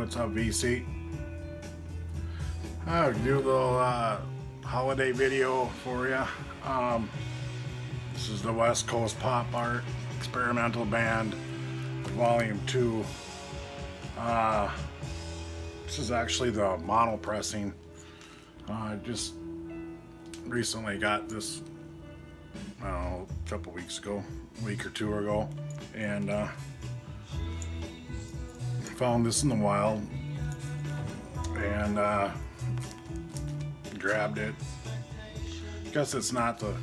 what's up, VC? I'll do a little holiday video for you. This is the West Coast Pop Art Experimental Band, Volume 2. This is actually the mono pressing. I just recently got this, I don't know, a couple weeks ago, a week or two ago, and found this in the wild and grabbed it. Guess it's not the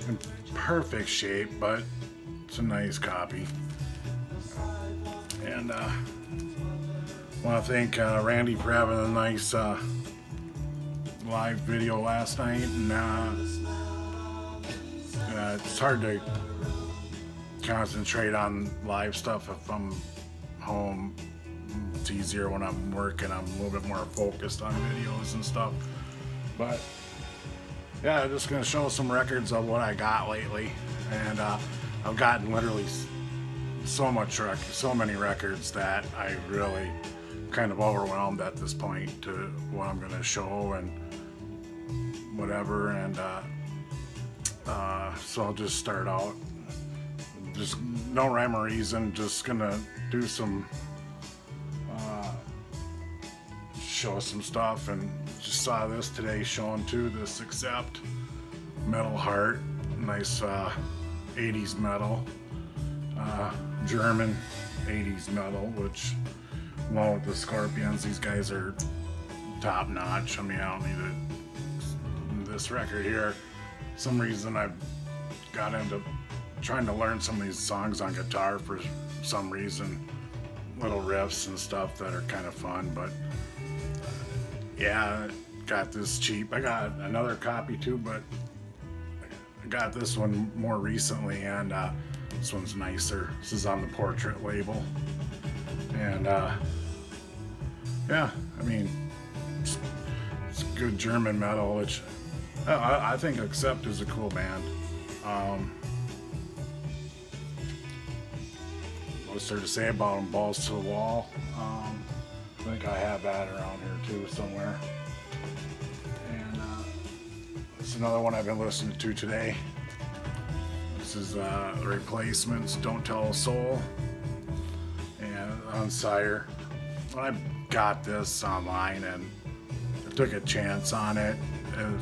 in perfect shape, but it's a nice copy. And I want to thank Randy for having a nice live video last night. And it's hard to concentrate on live stuff if I'm home. It's easier when I'm working. I'm a little bit more focused on videos and stuff. But yeah, I'm just gonna show some records of what I got lately, and I've gotten literally so many records that I really kind of overwhelmed at this point to what I'm gonna show and whatever. And so I'll just start out, just no rhyme or reason, just gonna do some show some stuff. And just saw this today showing too, this Accept Metal Heart, nice 80s metal, German 80s metal, which along with the Scorpions, these guys are top notch. I mean, I don't need this record here. For some reason I've got into trying to learn some of these songs on guitar for some reason, little riffs and stuff that are kind of fun. But yeah, got this cheap. I got another copy too, but I got this one more recently, and this one's nicer. This is on the Portrait label, and yeah, I mean, it's good German metal, which I think Accept is a cool band. What's there to say about them? Balls to the Wall. I think I have that around here too somewhere. And it's another one I've been listening to today. This is the Replacements, Don't Tell a Soul, and on Sire. When I got this online and I took a chance on it as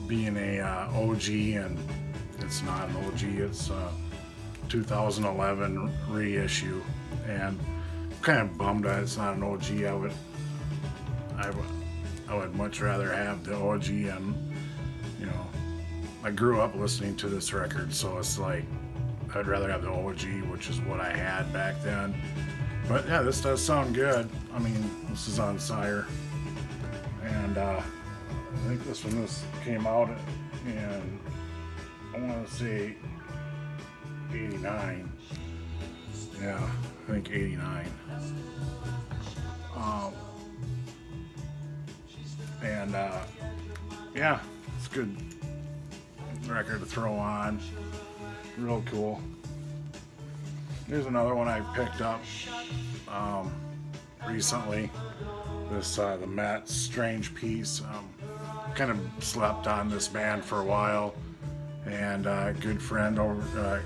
being a OG, and it's not an OG, it's 2011 reissue, and I'm kind of bummed that it's not an OG. I would much rather have the OG, and you know, I grew up listening to this record, so it's like I'd rather have the OG, which is what I had back then. But yeah, this does sound good. I mean, this is on Sire, and I think this came out in, I want to say 89. Yeah, I think 89. And yeah, it's a good record to throw on. Real cool. Here's another one I picked up recently. This the Met Strange Piece. Kind of slept on this band for a while, and a good friend over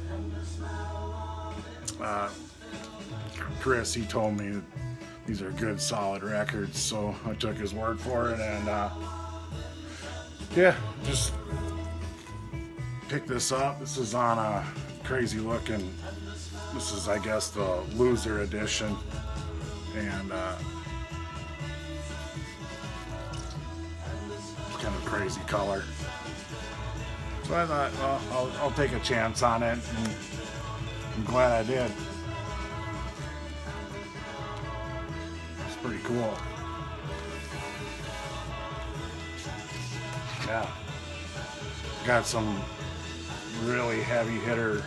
Chris, he told me that these are good solid records, so I took his word for it, and yeah, just picked this up. This is on a crazy looking, this is I guess the Loser edition, and it's kind of crazy color. So I thought, well, I'll take a chance on it, and I'm glad I did. It's pretty cool. Yeah. Got some really heavy hitter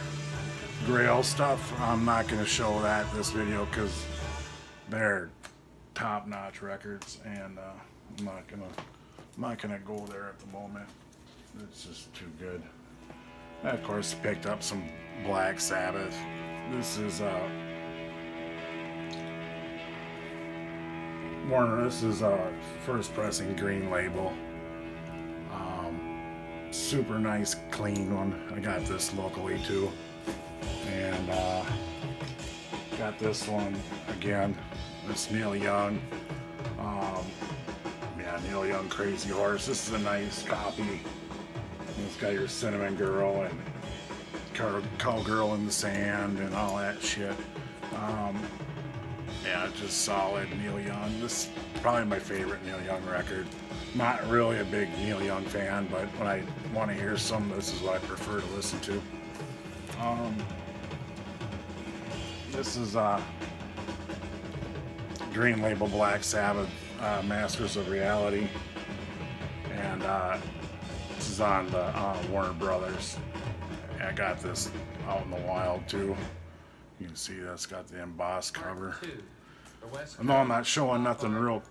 Grail stuff. I'm not going to show that in this video because they're top-notch records, and I'm not gonna go there at the moment. It's just too good. I, of course, picked up some Black Sabbath. This is Warner, this is a first pressing green label. Super nice, clean one. I got this locally too. And got this one again. It's Neil Young. Yeah, Neil Young, Crazy Horse. This is a nice copy. It's got your Cinnamon Girl and Cowgirl in the Sand and all that shit. Yeah, just solid Neil Young. This is probably my favorite Neil Young record. Not really a big Neil Young fan, but when I want to hear some, this is what I prefer to listen to. This is green label Black Sabbath, Masters of Reality, and this is on the Warner Brothers. I got this out in the wild too. You can see that's got the embossed cover. I know I'm not showing nothing real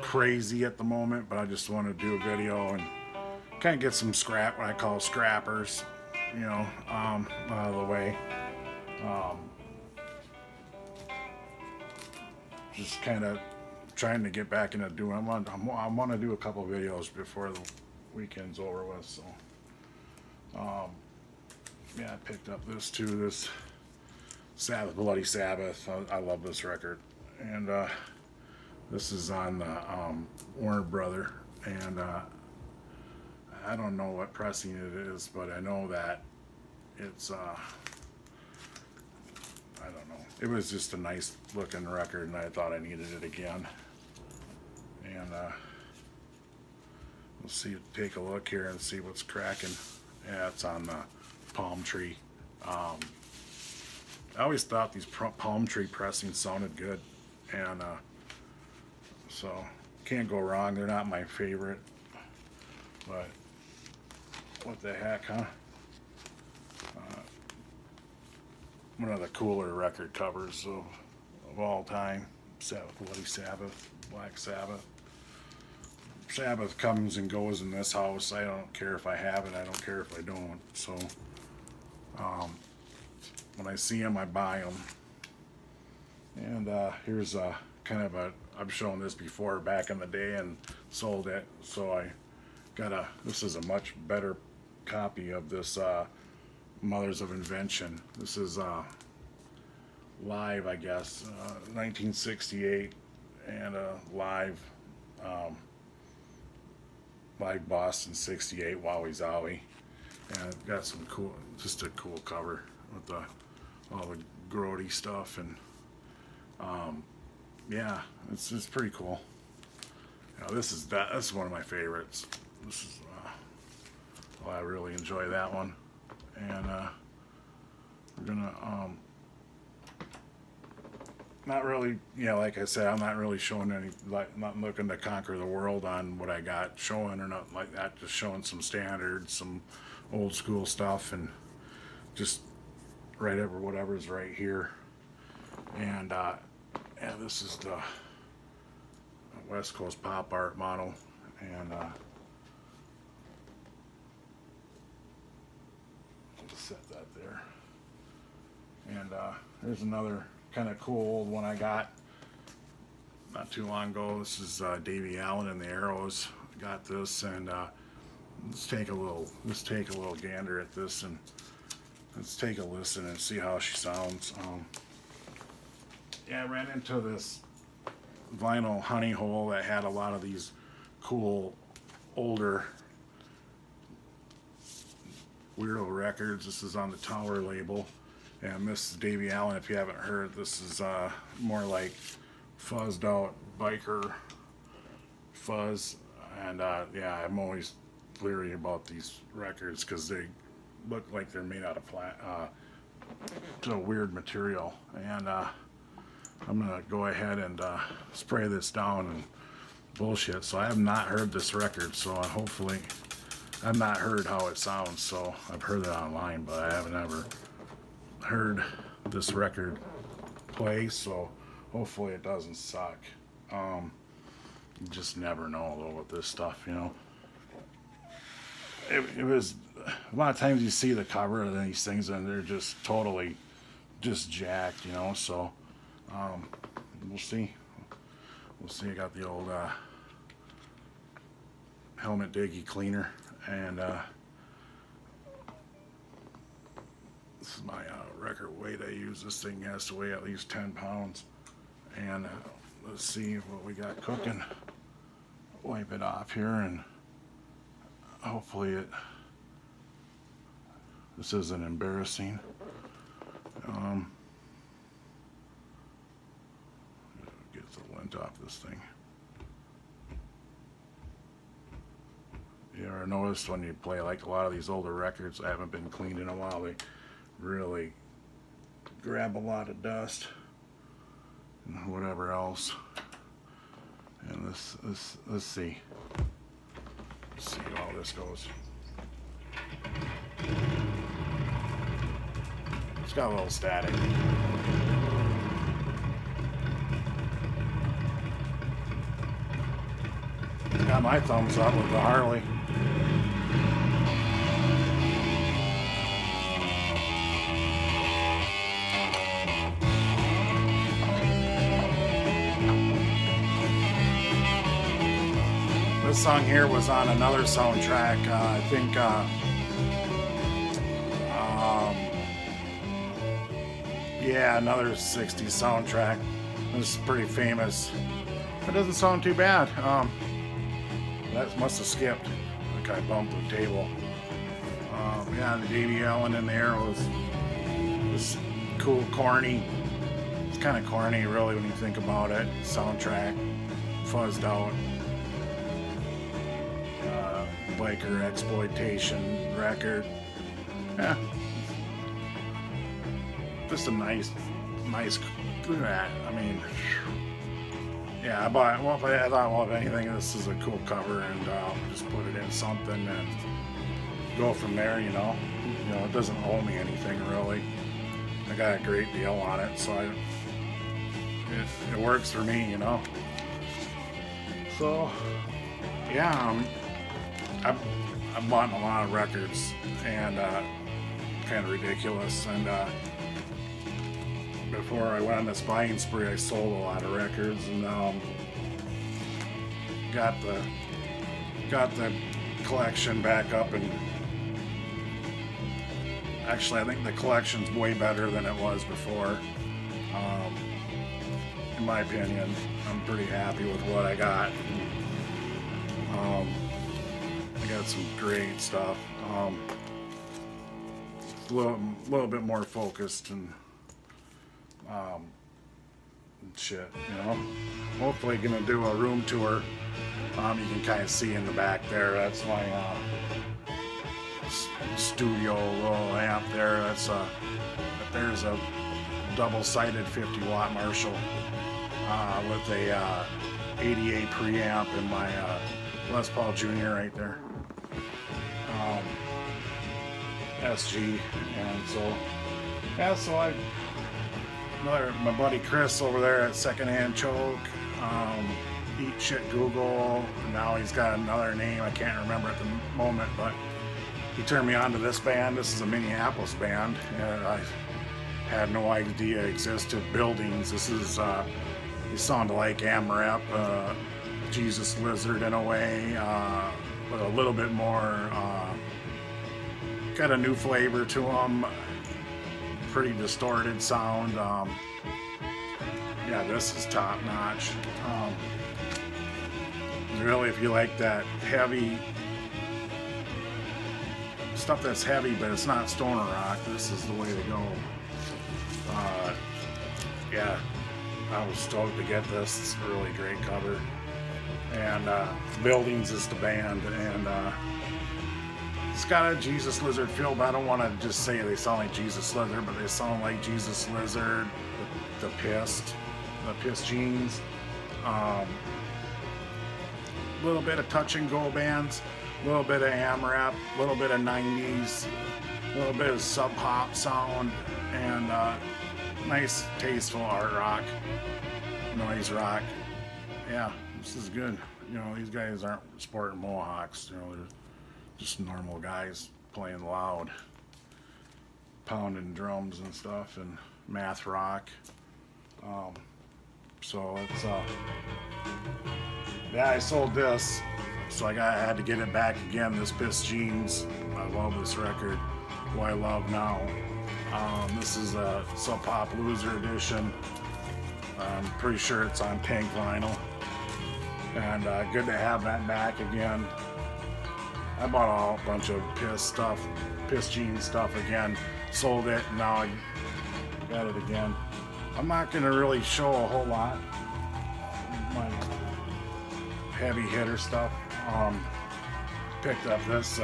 crazy at the moment, but I just want to do a video and kind of get some scrap, what I call scrappers, you know, out of the way. Just kind of trying to get back into doing. I want to do a couple videos before the weekend's over with. So, yeah, I picked up this too. This Sabbath, Bloody Sabbath. I love this record, and this is on the Warner Brother, and I don't know what pressing it is, but I know that it's I don't know. It was just a nice looking record, and I thought I needed it again. And we'll see. Take a look here and see what's cracking. Yeah, it's on the palm tree. I always thought these palm tree pressings sounded good, and so can't go wrong. They're not my favorite, but what the heck, huh? One of the cooler record covers of all time. Sabbath, Bloody Sabbath, Black Sabbath. Sabbath comes and goes in this house. I don't care if I have it. I don't care if I don't. So when I see them, I buy them. And here's a kind of a, I've shown this before back in the day and sold it. So I got this is a much better copy of this Mothers of Invention. This is live, I guess, 1968, and live Boston 68, Wowie Zowie. And it's got some cool, just a cool cover with all the grody stuff, and yeah, it's pretty cool. You know, this is one of my favorites. This is well, I really enjoy that one. And we're gonna not really, yeah, like I said, I'm not really showing any, like, not looking to conquer the world on what I got showing or nothing like that. Just showing some standards, some old school stuff, and just whatever's right here. And yeah, this is the West Coast Pop Art model, and set that there. And there's another kind of cool old one I got not too long ago. This is Davy Allen and the Arrows. Got this, and let's take a little gander at this, and let's take a listen and see how she sounds. Yeah, I ran into this vinyl honey hole that had a lot of these cool older weirdo records. This is on the Tower label, and this is Davy Allen. If you haven't heard, this is more like fuzzed out biker fuzz, and yeah, I'm always leery about these records because they look like they're made out of weird material. And I'm gonna go ahead and spray this down and bullshit. So I have not heard this record, so hopefully I've not heard how it sounds. So I've heard it online, but I haven't ever heard this record play, so hopefully it doesn't suck. You just never know though with this stuff, you know. It was a lot of times you see the cover of these things and they're just totally just jacked, you know. So we'll see we'll see. I got the old helmet diggy cleaner, and this is my record weight I use. This thing has to weigh at least 10 pounds. And let's see what we got cooking. Wipe it off here, and hopefully this isn't embarrassing. Get the lint off this thing. You ever noticed when you play like a lot of these older records that haven't been cleaned in a while, they really grab a lot of dust and whatever else. And let's see how this goes. It's got a little static. Got my thumbs up with the Harley. This song here was on another soundtrack. I think yeah, another 60s soundtrack. This is pretty famous. It doesn't sound too bad. That must have skipped. Like I bumped the table. Yeah, the Davy Allen in there was this cool, corny. It's kind of corny, really, when you think about it. Soundtrack, fuzzed out. Biker exploitation record. Yeah. Just a nice, look at that. I mean, yeah, I bought it. Well, I thought, well, if anything, this is a cool cover, and I'll just put it in something and go from there, you know. It doesn't owe me anything, really. I got a great deal on it, so it works for me, you know. So, yeah, I've bought a lot of records, and kind of ridiculous, and before I went on this buying spree, I sold a lot of records, and got the collection back up, and actually I think the collection's way better than it was before. In my opinion, I'm pretty happy with what I got. I got some great stuff. A little bit more focused and shit, you know. Hopefully gonna do a room tour. You can kind of see in the back there. That's my studio little amp there. There's a double-sided 50-watt Marshall with a 88 preamp and my Les Paul Jr. right there. SG, and so yeah, so my buddy Chris over there at Secondhand Choke, Eat Shit Google. Now he's got another name I can't remember at the moment, but he turned me on to this band. This is a Minneapolis band, and I had no idea existed. Buildings. This is they sound like AMRAP, Jesus Lizard in a way, but a little bit more. Got a new flavor to them. Pretty distorted sound. Yeah, this is top notch. Really, if you like that heavy stuff that's heavy, but it's not stoner rock, this is the way to go. Yeah, I was stoked to get this. It's a really great cover. And Buildings is the band, and it's got a Jesus Lizard feel, but I don't want to just say they sound like Jesus Lizard, but they sound like Jesus Lizard, the Pissed Jeans. A little bit of touch and go bands, a little bit of AMRAP, a little bit of 90s, a little bit of sub pop sound, and nice tasteful art rock, noise rock. Yeah, this is good. You know, these guys aren't sporting mohawks, you know, they're just normal guys playing loud, pounding drums and stuff, and math rock. So it's yeah, I sold this, so I had to get it back again. This Piss Jeans, I love this record. Who I love now. This is a Sub Pop Loser edition. I'm pretty sure it's on pink vinyl, and good to have that back again. I bought a bunch of Piss Jeans stuff again, sold it, and now I got it again. I'm not going to really show a whole lot of my heavy hitter stuff. Picked up this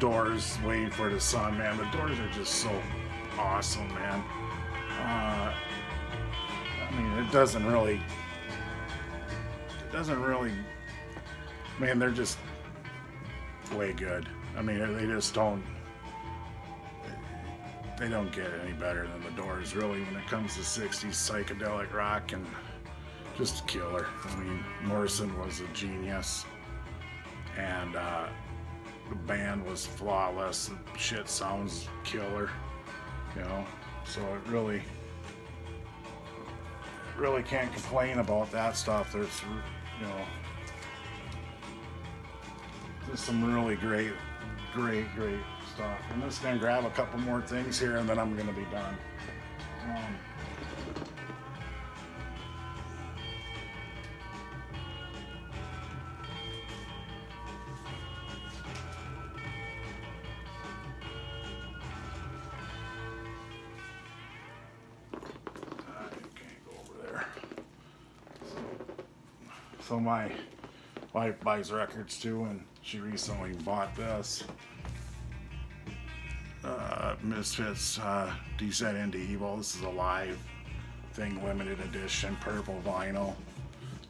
Doors, Waiting for the Sun, man. The Doors are just so awesome, man. I mean, it doesn't really, man, they're just way good. I mean, they just don't get any better than the Doors, really, when it comes to 60s psychedelic rock, and just a killer. I mean, Morrison was a genius, and the band was flawless. The shit sounds killer, you know, so it really can't complain about that stuff. There's, you know, there's some really great stuff. I'm just gonna grab a couple more things here, and then I'm gonna be done. So my wife buys records too, and she recently bought this Misfits Descent into Evil. This is a live thing, limited edition, purple vinyl.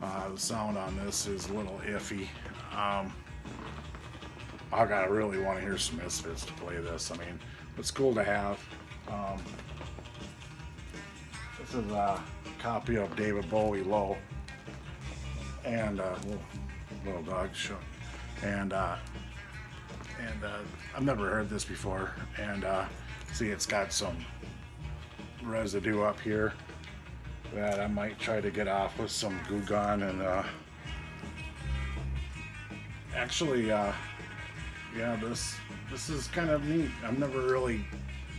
The sound on this is a little iffy. I gotta really want to hear some Misfits to play this. I mean, it's cool to have. This is a copy of David Bowie Low, and little dog show, and I've never heard this before, and see, it's got some residue up here that I might try to get off with some Goo Gone, and actually, yeah, this is kind of neat. I've never really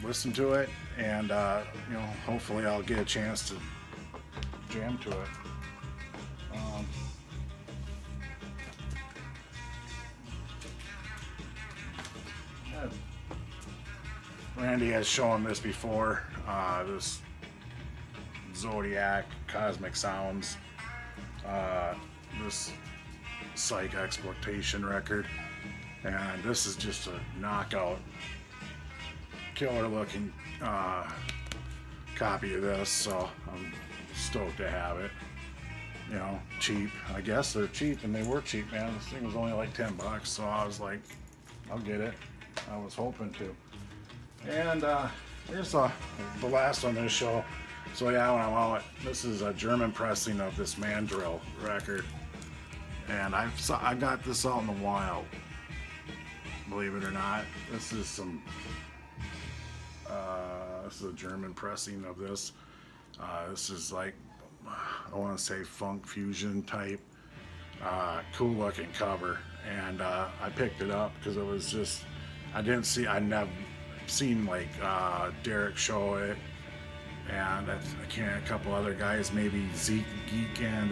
listened to it, and you know, hopefully I'll get a chance to jam to it. Randy has shown this before, this Zodiac Cosmic Sounds, this Psych Exploitation record, and this is just a knockout, killer looking copy of this, so I'm stoked to have it. You know, cheap. I guess they're cheap, and they were cheap, man. This thing was only like 10 bucks, so I was like, I'll get it. I was hoping to. And here's the last on this show. So yeah, when I'm out, this is a German pressing of this Mandrill record, and I got this out in the wild. Believe it or not, this is some. This is a German pressing of this. This is like, I want to say funk fusion type. Cool looking cover, and I picked it up because it was just, I never seen like Derek show it, and I can't, a couple other guys, maybe Zeke Geek, and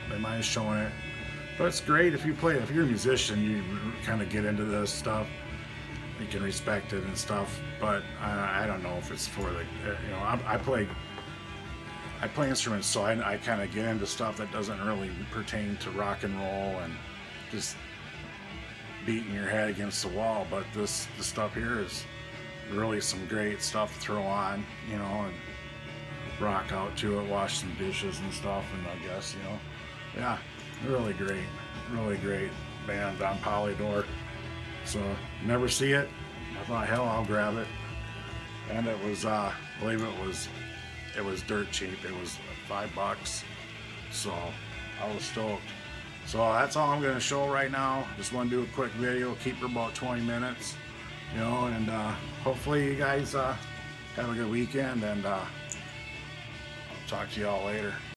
they might have shown it. But it's great if you're a musician, you kind of get into this stuff, you can respect it and stuff. But I don't know if it's for the, you know, I play instruments, so I kind of get into stuff that doesn't really pertain to rock and roll and just beating your head against the wall. But the stuff here is really some great stuff to throw on, you know, and rock out to it, wash some dishes and stuff, and I guess, you know, yeah, really great band on Polydor. So never see it. I thought, hell, I'll grab it, and it was, I believe it was dirt cheap. It was $5, so I was stoked. So that's all I'm going to show right now. Just want to do a quick video, keep it about 20 minutes, you know, and hopefully you guys have a good weekend, and I'll talk to you all later.